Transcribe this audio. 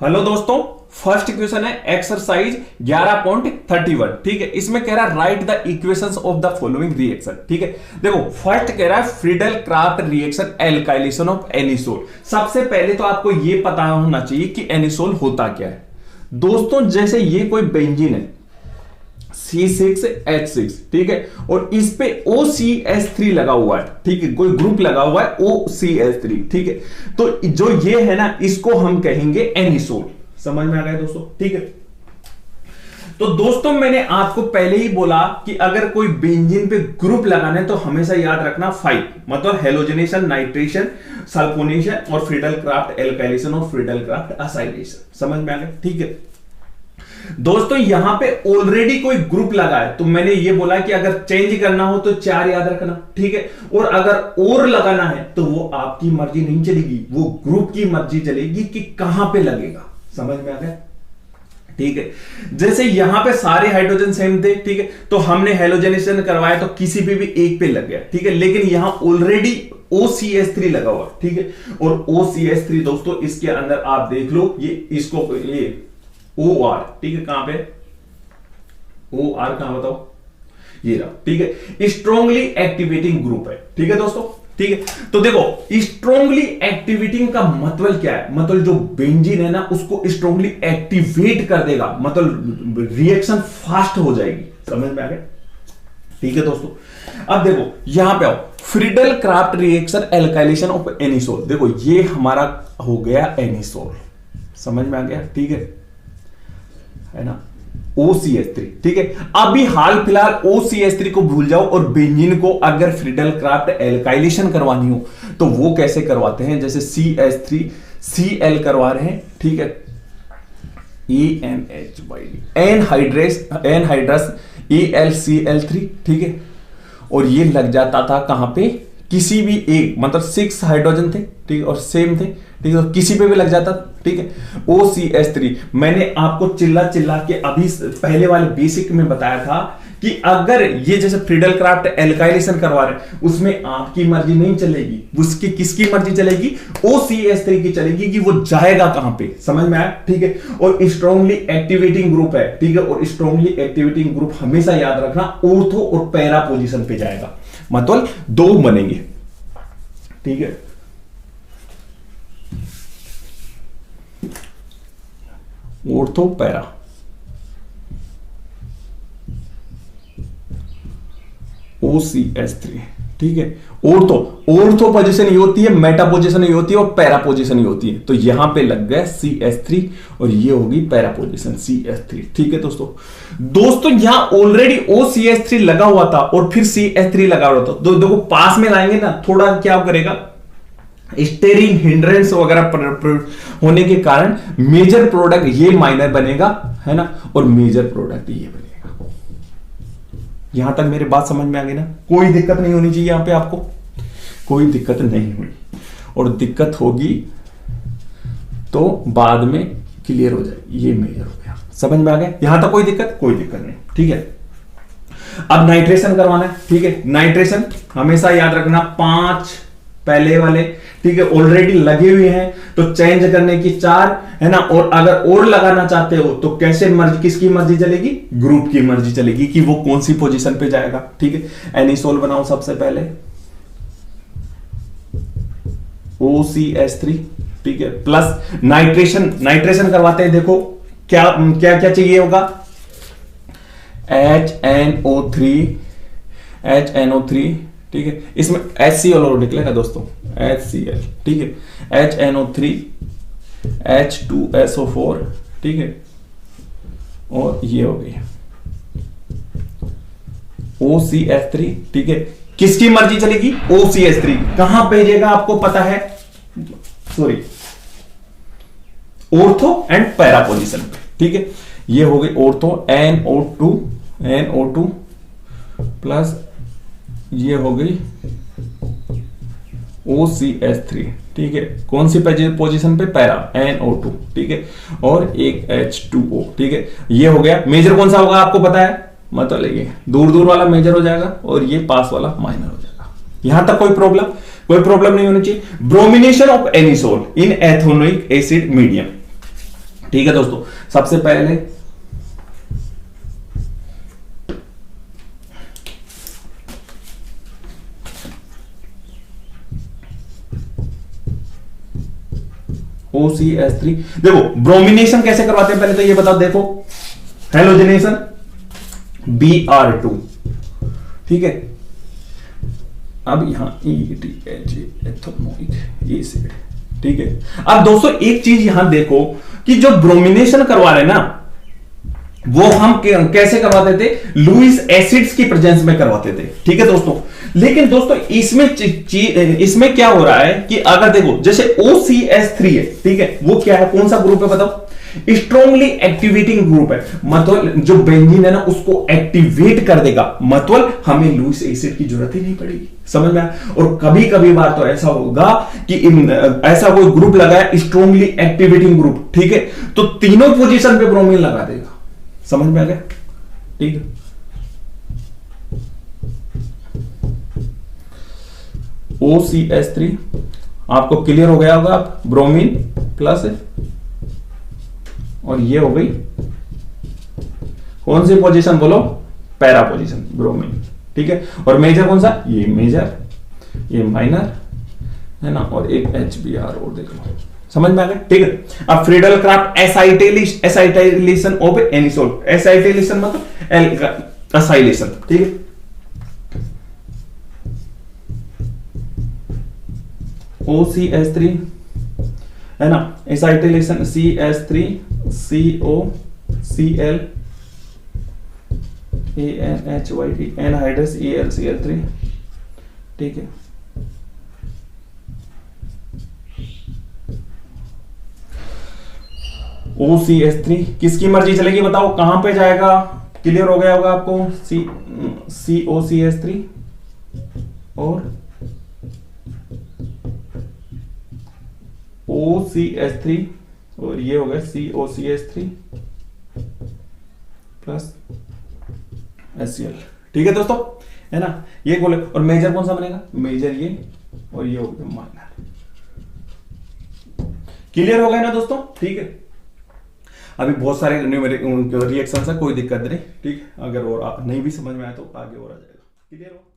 Hello दोस्तों, first equation है exercise 11.31। ठीक है, इसमें कह रहा है right the equations of the following reaction. ठीक है, देखो फर्स्ट कह रहा है Friedel craft reaction alkylation of anisole. सबसे पहले तो आपको यह पता होना चाहिए कि एनिसोल होता क्या है। दोस्तों जैसे ये कोई बेंजीन है C6H6, ठीक है, और इस पे OCH3 लगा हुआ है। ठीक है, कोई ग्रुप लगा हुआ है OCH3। ठीक है, तो जो ये है ना, इसको हम कहेंगे एनिसोल। समझ में आ गया दोस्तों? ठीक है, तो दोस्तों मैंने आपको पहले ही बोला कि अगर कोई बेंजीन पे ग्रुप लगाना है तो हमेशा याद रखना 5, मतलब हेलोजनेशन, नाइट्रेशन, सल्फोनेशन और फ्रीडल क्राफ्ट एल्काइलेशन और फ्रीडल क्राफ्ट असाइलेशन। समझ में आ गया? ठीक है दोस्तों, यहां पे ऑलरेडी कोई ग्रुप लगा है तो मैंने ये बोला कि अगर चेंज करना हो तो 4 याद रखना। ठीक है, और अगर और लगाना है तो वो आपकी मर्जी नहीं चलेगी, वो ग्रुप की मर्जी चलेगी कि कहां पे लगेगा। समझ में आ गया? ठीक है, जैसे यहां पे सारे हाइड्रोजन सेम थे, ठीक है, तो हमने हेलोजनेशन करवाया तो किसी पे भी एक पे लग गया। ठीक है, लेकिन यहां ऑलरेडी OCH3 लगा हुआ। ठीक है, और OCH3 दोस्तों इसके अंदर आप देख लो, ये इसको ये OR, ठीक है, कहां पे OR कहां बताओ, ये रहा। ठीक है, स्ट्रांगली एक्टिवेटिंग ग्रुप है। ठीक है दोस्तों? ठीक है, तो देखो स्ट्रांगली एक्टिवेटिंग का मतलब क्या है? मतलब जो बेंजीन है ना उसको स्ट्रांगली एक्टिवेट कर देगा, मतलब रिएक्शन फास्ट हो जाएगी। समझ में आ गया? ठीक है दोस्तों, अब देखो यहां पे आओ, Friedel craft reaction alkylation of anisole. देखो ये हमारा हो गया एनिसोल। समझ में आ गया? ठीक है ना, OCH3। ठीक है, अभी हाल फिलहाल OCH3 को भूल जाओ और बेंजीन को अगर फ्रीडल क्राफ्ट एल्काइलेशन करवानी हो तो वो कैसे करवाते हैं? जैसे CH3Cl करवा रहे हैं, ठीक है, ENHYD एनहाइड्रस AlCl3। ठीक है, और ये लग जाता था कहां पे? किसी भी एक, मतलब 6 हाइड्रोजन थे, ठीक है, और सेम थे, ठीक है, तो किसी पे भी लग जाता। ठीक है, OCH3 मैंने आपको चिल्ला चिल्ला के अभी पहले वाले बेसिक में बताया था कि अगर ये जैसे फ्रीडल क्राफ्ट एल्काइलेशन करवा रहे उसमें आपकी मर्जी नहीं चलेगी, उसकी किसकी मर्जी चलेगी? OCH3 की चलेगी कि वो जाएगा कहां पे। समझ में आया? ठीक है, और स्ट्रांगली एक्टिवेटिंग ग्रुप है। ठीक है, और स्ट्रांगली एक्टिवेटिंग ग्रुप हमेशा याद रखना ऑर्थो और पैरा पोजीशन पे जाएगा, मतलब 2 बनेंगे। ठीक है, ऑर्थो पैरा। OCH3। ठीक है, ऑर्थो पोजीशन ये होती है, मेटा पोजीशन ये होती है और पैरा पोजीशन ये होती है। तो यहां पे लग गया CH3 और ये होगी पैरा पोजीशन CH3। ठीक है दोस्तों यहां ऑलरेडी OCH3 लगा हुआ था और फिर CH3 लगा हुआ था, तो देखो पास में लाएंगे ना, थोड़ा क्या करेगा, स्टेरिंग हिंड्रेंस वगैरह होने के कारण मेजर प्रोडक्ट ये माइनर बनेगा, है ना, और मेजर प्रोडक्ट ये बनेगा। यहां तक मेरी बात समझ में आ गई ना? कोई दिक्कत नहीं होनी चाहिए, यहां पे आपको कोई दिक्कत नहीं हुई, और दिक्कत होगी तो बाद में क्लियर हो जाएगी। ये मेजर हो गया। समझ में आ गया? यहां तक कोई दिक्कत नहीं। ठीक है, अब नाइट्रेशन करवाना है। ठीक है, नाइट्रेशन हमेशा याद रखना 5 पहले वाले, ठीक है, ऑलरेडी लगे हुए हैं तो चेंज करने की 4, है ना, और अगर और लगाना चाहते हो तो कैसे मर्जी, किसकी मर्जी चलेगी? ग्रुप की मर्जी चलेगी कि वो कौन सी पोजीशन पे जाएगा। ठीक है, एनिसोल बनाओ सबसे पहले OCH3। ठीक है, प्लस नाइट्रेशन करवाते हैं। देखो क्या क्या क्या चाहिए होगा? HNO3। ठीक है, इसमें HCl और निकलेगा दोस्तों, HCl। ठीक है, HNO3 H2SO4। ठीक है, और ये हो गई OCH3। ठीक है, किसकी मर्जी चलेगी? OCH3 कहां भेजेगा आपको पता है? Sorry, ortho and para position पे। ठीक है, ये हो गई ऑर्थो NO2 प्लस ये हो गई OCH3। ठीक है, कौन सी पोजीशन पे? Para, NO2। ठीक है, और एक H2O। ठीक है, ये हो गया। मेजर कौन सा होगा आपको पता है? मतलब ये दूर वाला मेजर हो जाएगा और ये पास वाला माइनर हो जाएगा। यहां तक कोई प्रॉब्लम नहीं होनी चाहिए। Bromination of anisole in ethanoic acid medium. ठीक है दोस्तों, सबसे पहले OCH3। देखो ब्रोमिनेशन कैसे करवाते हैं पहले तो ये बताओ। देखो हेलोजिनेशन Br2, ठीक है। अब यहां एथोनोइक एसिड, ठीक है। अब दोस्तों एक चीज यहां देखो कि जो ब्रोमिनेशन करवा रहे ना वो हम कैसे करवाते थे, लुईस एसिड्स की प्रेजेंस में करवाते थे, ठीक है दोस्तों। लेकिन दोस्तों इसमें क्या हो रहा है कि अगर देखो जैसे OCH3 है, ठीक है, वो क्या है, कौन सा ग्रुप है बताओ, स्ट्रांगली एक्टिवेटिंग ग्रुप है। मतलब जो बेंजीन है ना उसको एक्टिवेट कर देगा, मतलब हमें लुईस एसिड की जरूरत ही नहीं पड़ेगी, समझ में आया। और कभी कभी बार तो ऐसा होगा कि ऐसा कोई ग्रुप लगा है स्ट्रांगली एक्टिवेटिंग ग्रुप, ठीक है, तो तीनों पोजीशन पे ब्रोमीन लगा देगा, समझ में आ गया, ठीक है। OCH3 आपको क्लियर हो गया होगा, आप ब्रोमीन प्लस है और ये हो गई कौन सी पोजीशन बोलो, पैरा पोजीशन ब्रोमीन, ठीक है। और मेजर कौन सा, ये मेजर, ये माइनर है ना, और एक HBr और देख लो, समझ में आ गया, ठीक है। अब फ्रीडल क्राफ्ट एसाइटाइलेशन ऑफ एनिसोल, एसाइटाइलेशन मतलब एसाइलेशन, ठीक है। OCH3 है ना, एसाइटाइलेशन CH3 COCl ANHYT anhydrous AlCl3, ठीक है। OCH3 किसकी मर्जी चलेगी बताओ, कहां पे जाएगा, क्लियर हो गया होगा आपको, COCH3 और OCH3 और ये हो गया COCH3 प्लस HCl, ठीक है दोस्तों, है ना। ये बोले और मेजर कौन सा बनेगा, मेजर ये और ये हो गया माइनर, क्लियर हो गया ना दोस्तों, ठीक है। अभी बहुत सारे रिएक्शन है, कोई दिक्कत नहीं, ठीक है। अगर और नहीं भी समझ में आया तो आगे और आ जाएगा, क्लियर हो।